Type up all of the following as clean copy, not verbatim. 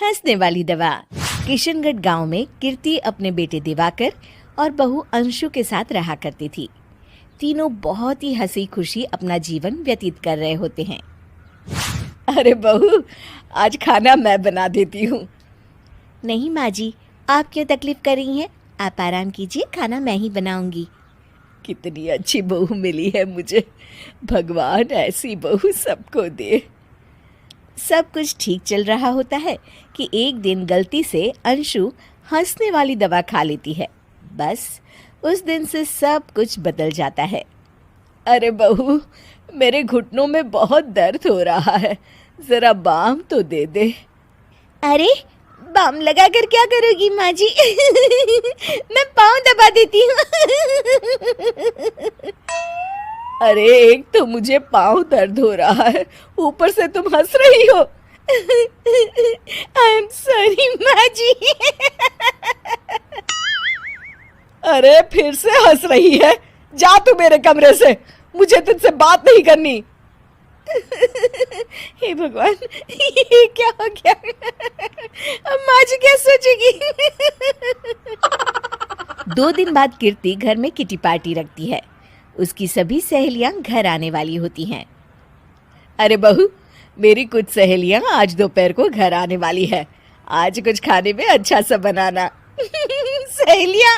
हंसने वाली दवा। किशनगढ़ गांव में कीर्ति अपने बेटे दिवाकर और बहू अंशु के साथ रहा करती थी। तीनों बहुत ही हंसी खुशी अपना जीवन व्यतीत कर रहे होते हैं। अरे बहू, आज खाना मैं बना देती हूँ। नहीं माँ जी, आप क्यों तकलीफ कर रही हैं? आप आराम कीजिए, खाना मैं ही बनाऊंगी। कितनी अच्छी बहू मिली है मुझे। भगवान ऐसी बहू सबको दे। सब कुछ ठीक चल रहा होता है कि एक दिन गलती से अंशु हंसने वाली दवा खा लेती है। बस उस दिन से सब कुछ बदल जाता है। अरे बहू, मेरे घुटनों में बहुत दर्द हो रहा है, जरा बाम तो दे दे। अरे बाम लगा कर क्या करोगी माँ जी? मैं पाँव दबा देती हूँ। अरे एक तो मुझे पाँव दर्द हो रहा है, ऊपर से तुम हंस रही हो। आई एम सॉरी माँ जी। अरे फिर से हंस रही है, जा तू मेरे कमरे से, मुझे तुझसे बात नहीं करनी। हे भगवान, ये क्या हो गया? अब माँ जी क्या सोचेगी? 2 दिन बाद कीर्ति घर में किटी पार्टी रखती है। उसकी सभी सहेलियां घर आने वाली होती हैं। अरे बहू, मेरी कुछ सहेलियां आज दोपहर को घर आने वाली है। आज कुछ खाने में अच्छा सा बनाना। सहेलियां?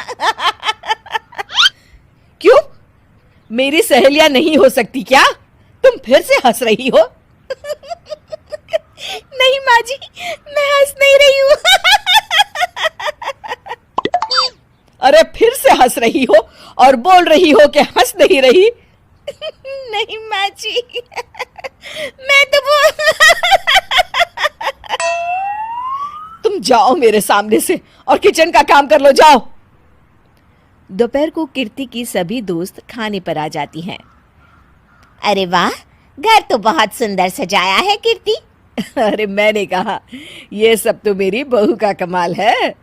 क्यों? मेरी सहेलियां नहीं हो सकती क्या? तुम फिर से हंस रही हो? नहीं माँ जी, मैं हंस नहीं रही हूँ। अरे फिर से हंस रही हो और बोल रही हो कि हंस नहीं रही। नहीं माँ जी, मैं तो तुम जाओ मेरे सामने से और किचन का काम कर लो, जाओ। दोपहर को कीर्ति की सभी दोस्त खाने पर आ जाती हैं। अरे वाह, घर तो बहुत सुंदर सजाया है कीर्ति। अरे मैंने कहा, ये सब तो मेरी बहू का कमाल है।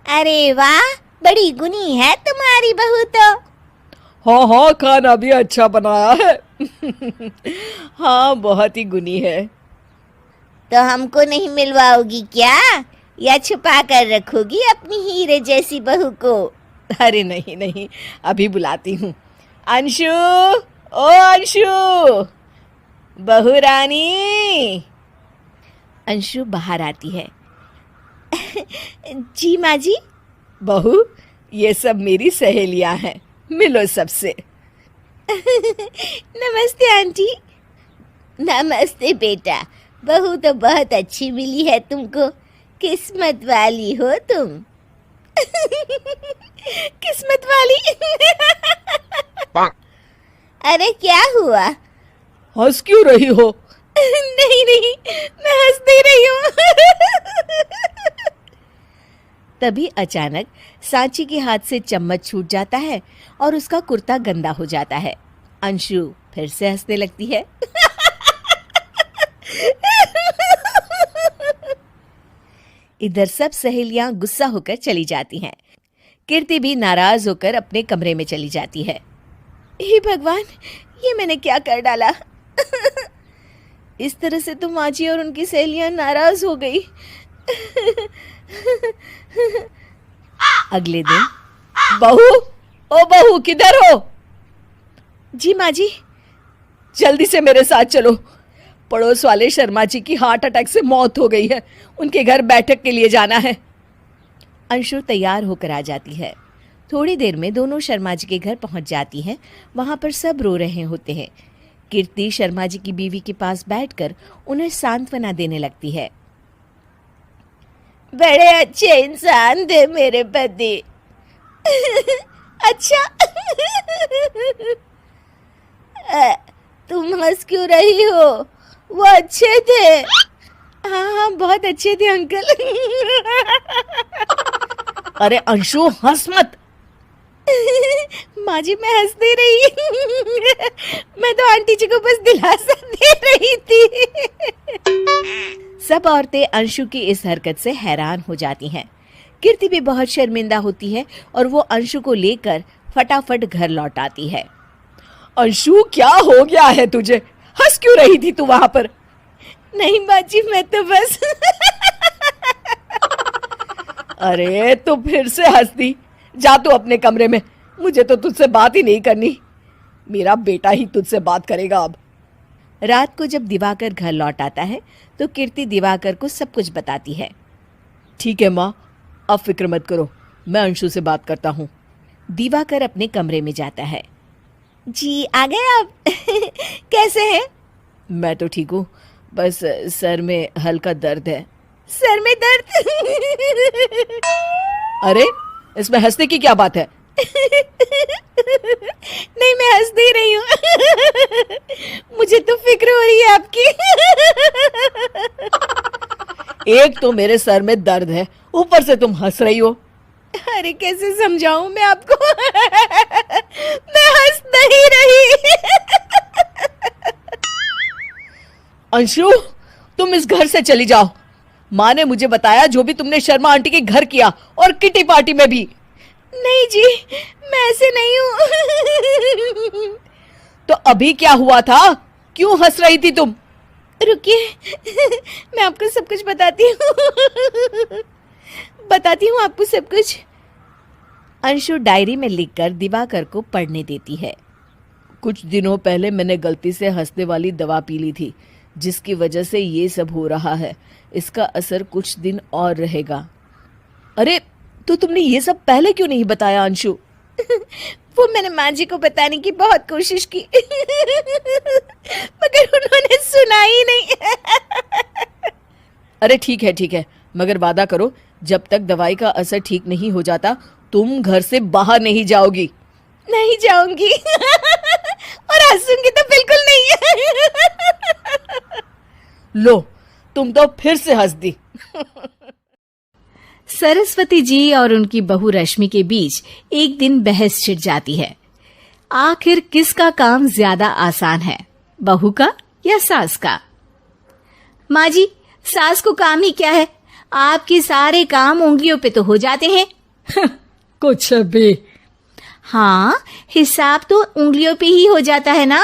अरे वाह, बड़ी गुनी है तुम्हारी बहू तो। हाँ हाँ, खाना भी अच्छा बनाया है। हाँ, बहुत ही गुनी है। तो हमको नहीं मिलवाओगी क्या, या छुपा कर रखोगी अपनी हीरे जैसी बहू को? अरे नहीं नहीं, अभी बुलाती हूँ। अंशु, ओ अंशु, बहू रानी। अंशु बाहर आती है। जी माँ जी। बहू, ये सब मेरी सहेलियां हैं, मिलो सबसे। नमस्ते आंटी। नमस्ते बेटा, बहू तो बहुत अच्छी मिली है तुमको, किस्मत वाली हो तुम। किस्मत वाली? अरे क्या हुआ? हंस क्यों रही हो? नहीं नहीं, मैं हंस नहीं रही हूँ। तभी अचानक सांची के हाथ से चम्मच छूट जाता है और उसका कुर्ता गंदा हो जाता है। अंशु फिर से हंसने लगती है। इधर सब सहेलियां गुस्सा होकर चली जाती हैं। कीर्ति भी नाराज होकर अपने कमरे में चली जाती है। हे भगवान, ये मैंने क्या कर डाला? इस तरह से तो माँ जी और उनकी सहेलियां नाराज हो गई। अगले दिन, बहू, ओ बहू, किधर हो? जी माँ जी। जल्दी से मेरे साथ चलो। पड़ोस वाले शर्मा जी की हार्ट अटैक से मौत हो गई है, उनके घर बैठक के लिए जाना है। अंशु तैयार होकर आ जाती है। थोड़ी देर में दोनों शर्मा जी के घर पहुंच जाती हैं। वहां पर सब रो रहे होते हैं। कीर्ति शर्मा जी की बीवी के पास बैठकर उन्हें सांत्वना देने लगती है। बड़े अच्छे इंसान थे मेरे पति। अच्छा। तुम हंस क्यों रही हो? वो अच्छे थे। हाँ हाँ, बहुत अच्छे थे अंकल। अरे अंशु, हंस मत। माँ जी, मैं हंस नहीं रही। मैं तो आंटी जी को बस दिलासा दे रही थी। सब औरतें अंशु की इस हरकत से हैरान हो जाती हैं। कीर्ति भी बहुत शर्मिंदा होती है और वो अंशु को लेकर फटाफट घर लौट आती है। अंशु, क्या हो गया है तुझे? हंस क्यों रही थी तू वहां पर? नहीं माँ जी, मैं तो बस अरे तो फिर से हंस दी। जा तू अपने कमरे में, मुझे तो तुझसे बात ही नहीं करनी। मेरा बेटा ही तुझसे बात करेगा अब। रात को जब दिवाकर घर लौट आता है तो कीर्ति दिवाकर को सब कुछ बताती है। ठीक है माँ, अब फिक्र मत करो, मैं अंशु से बात करता हूँ। दिवाकर अपने कमरे में जाता है। जी आ गए आप? कैसे हैं? मैं तो ठीक हूँ, बस सर में हल्का दर्द है। सर में दर्द? अरे इसमें हंसने की क्या बात है? नहीं, मैं हंस नहीं रही हूँ। मुझे तो फिक्र हो रही है आपकी। एक तो मेरे सर में दर्द है, ऊपर से तुम हंस रही हो। अरे कैसे समझाऊं मैं आपको? मैं हंस नहीं रही। अंशु, तुम इस घर से चली जाओ। माँ ने मुझे बताया जो भी तुमने शर्मा आंटी के घर किया, और किटी पार्टी में भी। नहीं जी, मैं ऐसे नहीं हूँ। तो अभी क्या हुआ था? क्यों हंस रही थी तुम? रुकिए, मैं आपको सब कुछ बताती हूँ आपको सब कुछ। अंशु डायरी में लिखकर दिवाकर को पढ़ने देती है। कुछ दिनों पहले मैंने गलती से हंसने वाली दवा पी ली थी, जिसकी वजह से ये सब हो रहा है। इसका असर कुछ दिन और रहेगा। अरे तो तुमने ये सब पहले क्यों नहीं बताया अंशु? वो मैंने माँ जी को बताने की बहुत कोशिश की, मगर उन्होंने सुना ही नहीं। अरे ठीक है, मगर वादा करो, जब तक दवाई का असर ठीक नहीं हो जाता तुम घर से बाहर नहीं जाओगी। नहीं जाऊंगी। और हंसूंगी तो बिल्कुल नहीं। लो, तुम तो फिर से हंस दी। सरस्वती जी और उनकी बहू रश्मि के बीच एक दिन बहस छिड़ जाती है। आखिर किसका काम ज्यादा आसान है, बहू का या सास का? माँ जी, सास को काम ही क्या है, आपके सारे काम उंगलियों पे तो हो जाते हैं। कुछ भी। हाँ, हिसाब तो उंगलियों पे ही हो जाता है ना।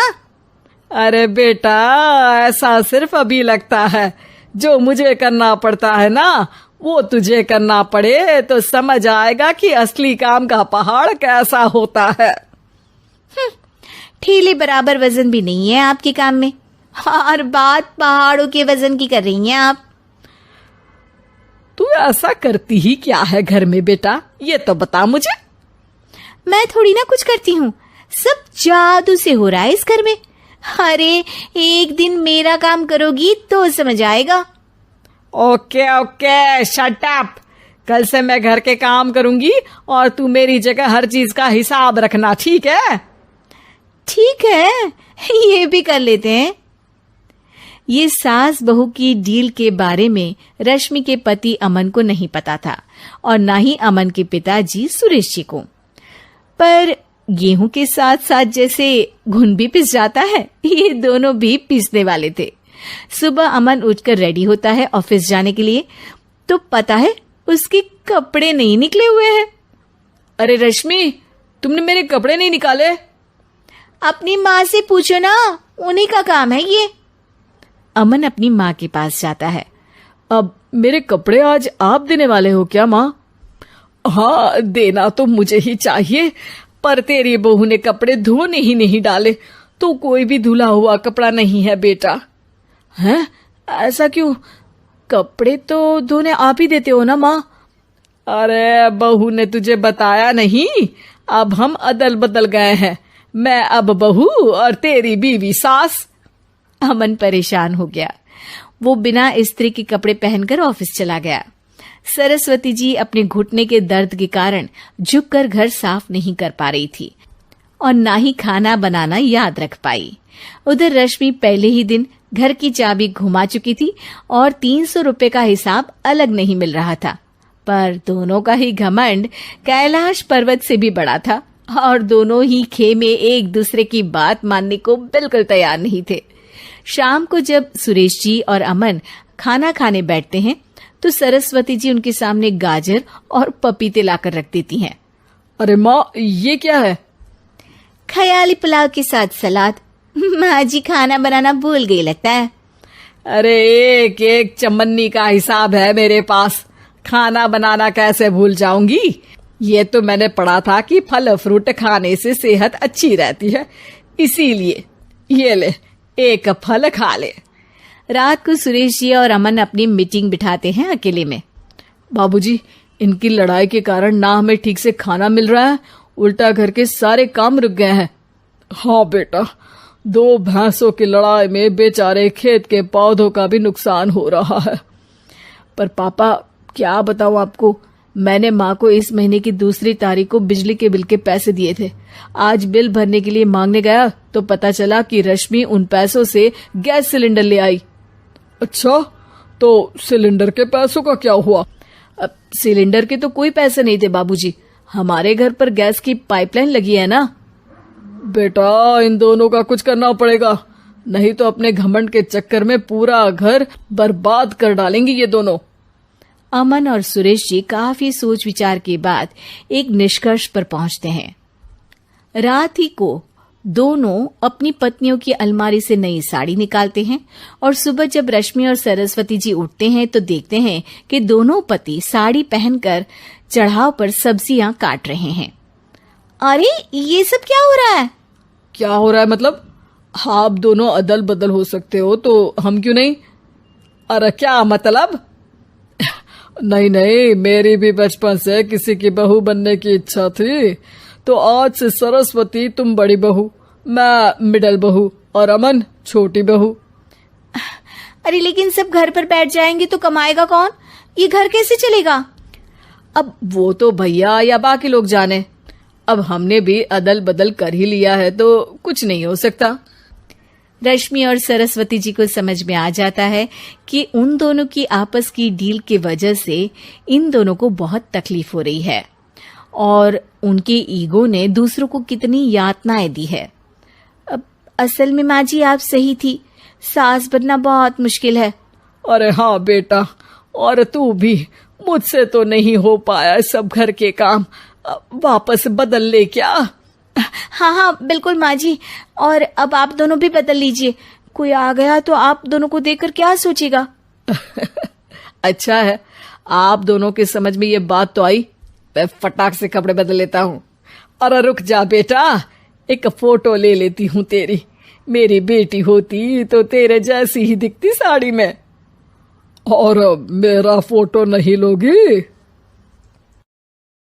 अरे बेटा, ऐसा सिर्फ अभी लगता है। जो मुझे करना पड़ता है ना, वो तुझे करना पड़े तो समझ आएगा कि असली काम का पहाड़ कैसा होता है। ठेले बराबर वजन भी नहीं है आपके काम में, हर बात पहाड़ों के वजन की कर रही हैं आप। तू ऐसा करती ही क्या है घर में बेटा, ये तो बता मुझे। मैं थोड़ी ना कुछ करती हूँ, सब जादू से हो रहा है इस घर में। अरे एक दिन मेरा काम करोगी तो समझ आएगा। Okay, shut up. कल से मैं घर के काम करूंगी और तू मेरी जगह हर चीज का हिसाब रखना, ठीक है? ठीक है, ये भी कर लेते हैं। ये सास बहू की डील के बारे में रश्मि के पति अमन को नहीं पता था, और ना ही अमन के पिताजी सुरेश जी को। पर गेहूं के साथ साथ जैसे घुन भी पिस जाता है, ये दोनों भी पिसने वाले थे। सुबह अमन उठकर रेडी होता है ऑफिस जाने के लिए, तो पता है उसके कपड़े नहीं निकले हुए हैं। अरे रश्मि, तुमने मेरे कपड़े नहीं निकाले? अपनी माँ से पूछो ना, उन्हीं का काम है ये। अमन अपनी माँ के पास जाता है। अब मेरे कपड़े आज आप देने वाले हो क्या माँ? हाँ, देना तो मुझे ही चाहिए, पर तेरी बहू ने कपड़े धोने ही नहीं डाले, तो कोई भी धुला हुआ कपड़ा नहीं है बेटा। हैं? ऐसा क्यों? कपड़े तो धोने आप ही देते हो ना माँ? अरे बहू ने तुझे बताया नहीं, अब हम अदल बदल गए हैं। मैं अब बहू और तेरी बीवी सास। अमन परेशान हो गया। वो बिना इस्त्री के कपड़े पहनकर ऑफिस चला गया। सरस्वती जी अपने घुटने के दर्द के कारण झुककर घर साफ नहीं कर पा रही थी और ना ही खाना बनाना याद रख पाई। उधर रश्मि पहले ही दिन घर की चाबी घुमा चुकी थी और 300 रुपए का हिसाब अलग नहीं मिल रहा था। पर दोनों का ही घमंड कैलाश पर्वत से भी बड़ा था और दोनों ही खेमे एक दूसरे की बात मानने को बिल्कुल तैयार नहीं थे। शाम को जब सुरेश जी और अमन खाना खाने बैठते हैं तो सरस्वती जी उनके सामने गाजर और पपीते लाकर रख देती हैं। अरे माँ, ये क्या है? ख्याली पुलाव के साथ सलाद। माँ जी खाना बनाना भूल गई लगता है। अरे एक एक चमन्नी का हिसाब है मेरे पास। खाना बनाना कैसे भूल जाऊंगी। ये तो मैंने पढ़ा था कि फल फ्रूट खाने से सेहत अच्छी रहती है, इसीलिए ये ले, एक फल खा ले। रात को सुरेश जी और अमन अपनी मीटिंग बिठाते हैं अकेले में। बाबूजी, इनकी लड़ाई के कारण ना हमें ठीक से खाना मिल रहा है, उल्टा घर के सारे काम रुक गए हैं। हाँ बेटा, 2 भैंसों की लड़ाई में बेचारे खेत के पौधों का भी नुकसान हो रहा है। पर पापा, क्या बताऊं आपको, मैंने माँ को इस महीने की 2 तारीख को बिजली के बिल के पैसे दिए थे। आज बिल भरने के लिए मांगने गया तो पता चला कि रश्मि उन पैसों से गैस सिलेंडर ले आई। अच्छा, तो सिलेंडर के पैसों का क्या हुआ? अब सिलेंडर के तो कोई पैसे नहीं थे बाबूजी, हमारे घर पर गैस की पाइपलाइन लगी है ना। बेटा, इन दोनों का कुछ करना पड़ेगा, नहीं तो अपने घमंड के चक्कर में पूरा घर बर्बाद कर डालेंगी ये दोनों। अमन और सुरेश जी काफी सोच विचार के बाद एक निष्कर्ष पर पहुंचते हैं। रात ही को दोनों अपनी पत्नियों की अलमारी से नई साड़ी निकालते हैं और सुबह जब रश्मि और सरस्वती जी उठते हैं तो देखते हैं कि दोनों पति साड़ी पहनकर चढ़ाव पर सब्जियां काट रहे हैं। अरे, ये सब क्या हो रहा है? क्या हो रहा है मतलब? आप दोनों अदल बदल हो सकते हो तो हम क्यों नहीं? अरे क्या मतलब? नहीं नहीं, मेरी भी बचपन से किसी की बहू बनने की इच्छा थी, तो आज से सरस्वती तुम बड़ी बहू, मैं मिडल बहू और अमन छोटी बहू। अरे लेकिन सब घर पर बैठ जाएंगे तो कमाएगा कौन? ये घर कैसे चलेगा? अब वो तो भैया या बाकी लोग जाने, अब हमने भी अदल बदल कर ही लिया है तो कुछ नहीं हो सकता। रश्मि और सरस्वती जी को समझ में आ जाता है कि उन दोनों की आपस की डील की वजह से इन दोनों को बहुत तकलीफ हो रही है और उनके ईगो ने दूसरों को कितनी यातनाएं दी है। अब असल में माँ जी आप सही थी, सास बनना बहुत मुश्किल है। अरे हाँ बेटा, और तू भी, मुझसे तो नहीं हो पाया सब घर के काम, वापस बदल ले क्या? हाँ हाँ बिल्कुल माँ जी, और अब आप दोनों भी बदल लीजिए, कोई आ गया तो आप दोनों को देखकर क्या सोचेगा? अच्छा है, आप दोनों के समझ में ये बात तो आई, मैं फटाक से कपड़े बदल लेता हूँ। अरे रुक जा बेटा, एक फोटो ले लेती हूँ तेरी, मेरी बेटी होती तो तेरे जैसी ही दिखती साड़ी में। और मेरा फोटो नहीं लोगी?